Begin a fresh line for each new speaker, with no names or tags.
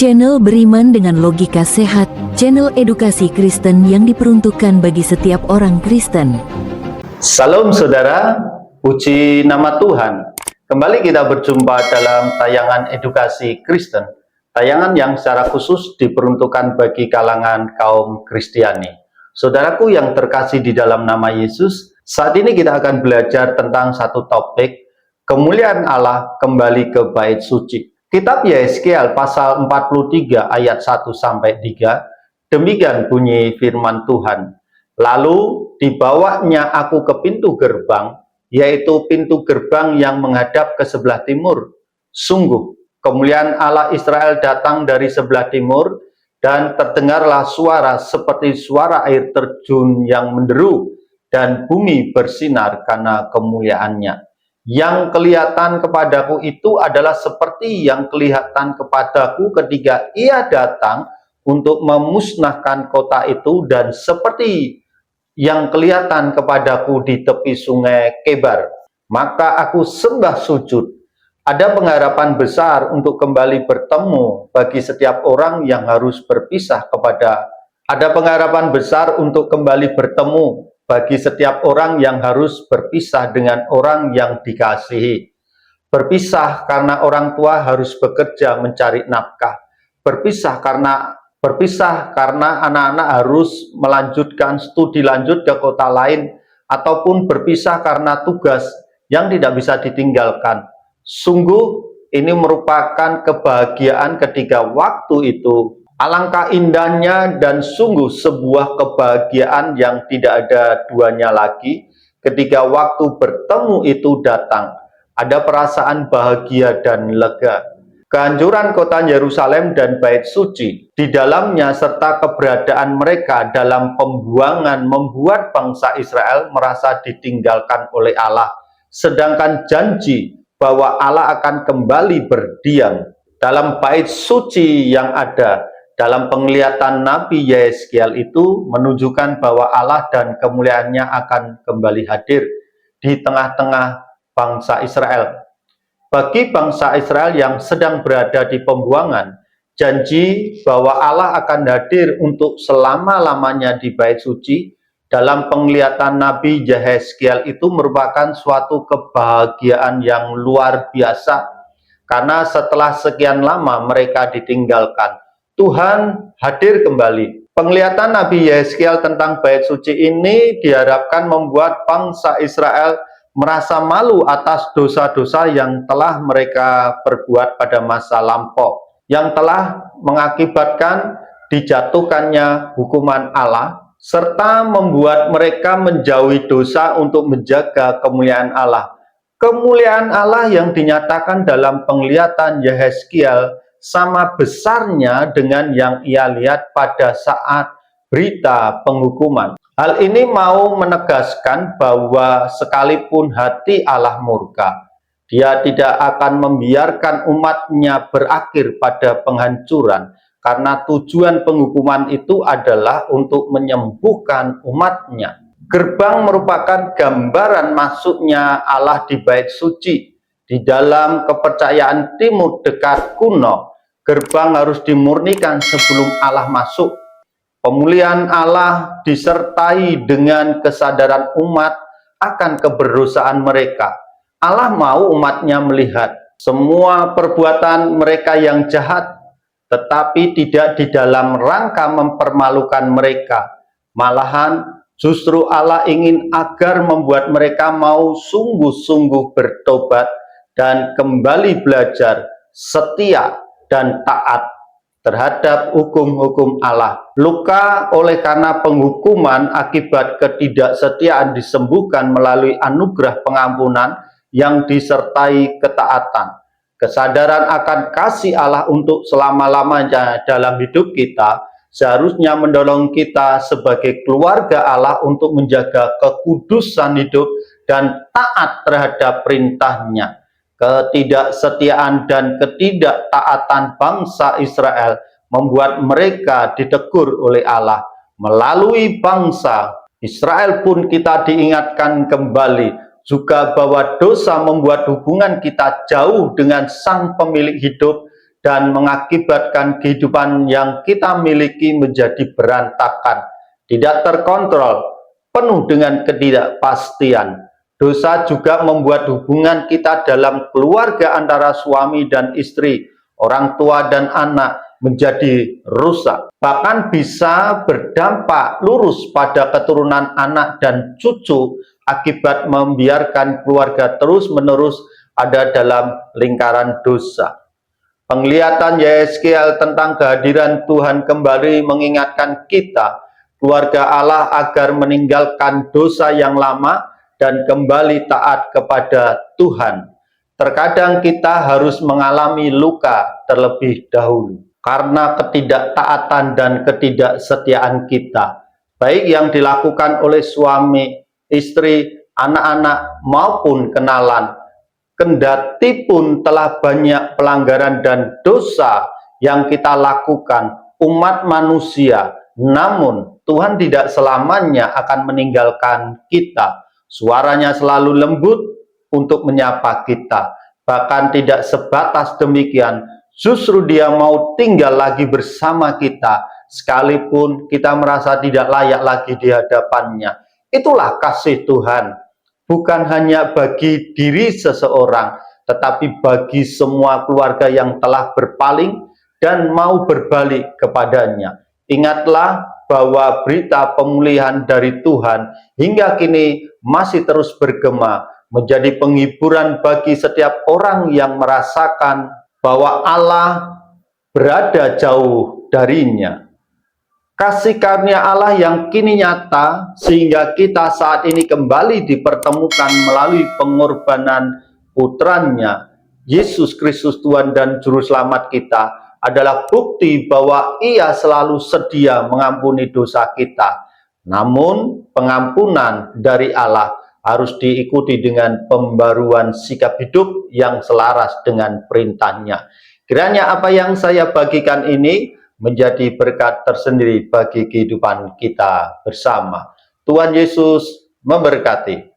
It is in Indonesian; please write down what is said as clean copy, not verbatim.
Channel beriman dengan logika sehat, channel edukasi Kristen yang diperuntukkan bagi setiap orang Kristen.
Salam saudara, puji nama Tuhan. Kembali kita berjumpa dalam tayangan edukasi Kristen, tayangan yang secara khusus diperuntukkan bagi kalangan kaum Kristiani. Saudaraku yang terkasih di dalam nama Yesus, saat ini kita akan belajar tentang satu topik, kemuliaan Allah kembali ke bait suci. Kitab Yehezkiel pasal 43 ayat 1-3, demikian bunyi firman Tuhan. Lalu dibawanya aku ke pintu gerbang, yaitu pintu gerbang yang menghadap ke sebelah timur. Sungguh, kemuliaan Allah Israel datang dari sebelah timur, dan terdengarlah suara seperti suara air terjun yang menderu, dan bumi bersinar karena kemuliaannya. Yang kelihatan kepadaku itu adalah seperti yang kelihatan kepadaku ketika ia datang untuk memusnahkan kota itu, dan seperti yang kelihatan kepadaku di tepi sungai Kebar. Maka aku sembah sujud. Ada pengharapan besar untuk kembali bertemu bagi setiap orang yang harus berpisah Ada pengharapan besar untuk kembali bertemu bagi setiap orang yang harus berpisah dengan orang yang dikasihi. Berpisah karena orang tua harus bekerja mencari nafkah. Berpisah karena anak-anak harus melanjutkan studi lanjut ke kota lain, ataupun berpisah karena tugas yang tidak bisa ditinggalkan. Sungguh ini merupakan kebahagiaan ketika waktu itu. Alangkah indahnya dan sungguh sebuah kebahagiaan yang tidak ada duanya lagi ketika waktu bertemu itu datang. Ada perasaan bahagia dan lega. Kehancuran kota Yerusalem dan bait suci di dalamnya serta keberadaan mereka dalam pembuangan membuat bangsa Israel merasa ditinggalkan oleh Allah, sedangkan janji bahwa Allah akan kembali berdiam dalam bait suci yang ada dalam penglihatan Nabi Yehezkiel itu menunjukkan bahwa Allah dan kemuliaannya akan kembali hadir di tengah-tengah bangsa Israel. Bagi bangsa Israel yang sedang berada di pembuangan, janji bahwa Allah akan hadir untuk selama-lamanya di bait suci dalam penglihatan Nabi Yehezkiel itu merupakan suatu kebahagiaan yang luar biasa, karena setelah sekian lama mereka ditinggalkan, Tuhan hadir kembali. Penglihatan Nabi Yehezkiel tentang bait suci ini diharapkan membuat bangsa Israel merasa malu atas dosa-dosa yang telah mereka perbuat pada masa lampau, yang telah mengakibatkan dijatuhkannya hukuman Allah, serta membuat mereka menjauhi dosa untuk menjaga kemuliaan Allah. Kemuliaan Allah yang dinyatakan dalam penglihatan Yehezkiel sama besarnya dengan yang ia lihat pada saat berita penghukuman. Hal ini mau menegaskan bahwa sekalipun hati Allah murka, Dia tidak akan membiarkan umatnya berakhir pada penghancuran, karena tujuan penghukuman itu adalah untuk menyembuhkan umatnya. Gerbang merupakan gambaran masuknya Allah di bait suci. Di dalam kepercayaan Timur dekat kuno, gerbang harus dimurnikan sebelum Allah masuk. Pemulihan Allah disertai dengan kesadaran umat akan keberdosaan mereka. Allah mau umatnya melihat semua perbuatan mereka yang jahat, tetapi tidak di dalam rangka mempermalukan mereka. Malahan justru Allah ingin agar membuat mereka mau sungguh-sungguh bertobat dan kembali belajar setia dan taat terhadap hukum-hukum Allah. Luka oleh karena penghukuman akibat ketidaksetiaan disembuhkan melalui anugerah pengampunan yang disertai ketaatan. Kesadaran akan kasih Allah untuk selama-lamanya dalam hidup kita seharusnya mendorong kita sebagai keluarga Allah untuk menjaga kekudusan hidup dan taat terhadap perintahnya. Ketidaksetiaan dan ketidaktaatan bangsa Israel membuat mereka ditegur oleh Allah. Melalui bangsa Israel pun kita diingatkan kembali juga bahwa dosa membuat hubungan kita jauh dengan Sang Pemilik hidup dan mengakibatkan kehidupan yang kita miliki menjadi berantakan, tidak terkontrol, penuh dengan ketidakpastian. Dosa juga membuat hubungan kita dalam keluarga antara suami dan istri, orang tua dan anak menjadi rusak. Bahkan bisa berdampak lurus pada keturunan anak dan cucu akibat membiarkan keluarga terus-menerus ada dalam lingkaran dosa. Penglihatan Yeskiel tentang kehadiran Tuhan kembali mengingatkan kita, keluarga Allah, agar meninggalkan dosa yang lama dan kembali taat kepada Tuhan. Terkadang kita harus mengalami luka terlebih dahulu karena ketidaktaatan dan ketidaksetiaan kita, baik yang dilakukan oleh suami, istri, anak-anak maupun kenalan. Kendati pun telah banyak pelanggaran dan dosa yang kita lakukan, umat manusia, namun Tuhan tidak selamanya akan meninggalkan kita. Suaranya selalu lembut untuk menyapa kita. Bahkan tidak sebatas demikian, justru Dia mau tinggal lagi bersama kita, sekalipun kita merasa tidak layak lagi di hadapannya. Itulah kasih Tuhan. Bukan hanya bagi diri seseorang, tetapi bagi semua keluarga yang telah berpaling dan mau berbalik kepadanya. Ingatlah bahwa berita pemulihan dari Tuhan hingga kini masih terus bergema, menjadi penghiburan bagi setiap orang yang merasakan bahwa Allah berada jauh darinya. Kasih karunia Allah yang kini nyata, sehingga kita saat ini kembali dipertemukan melalui pengorbanan putranya, Yesus Kristus Tuhan dan Juru Selamat kita, adalah bukti bahwa Ia selalu sedia mengampuni dosa kita. Namun, pengampunan dari Allah harus diikuti dengan pembaruan sikap hidup yang selaras dengan perintahnya. Kiranya apa yang saya bagikan ini menjadi berkat tersendiri bagi kehidupan kita bersama. Tuhan Yesus memberkati.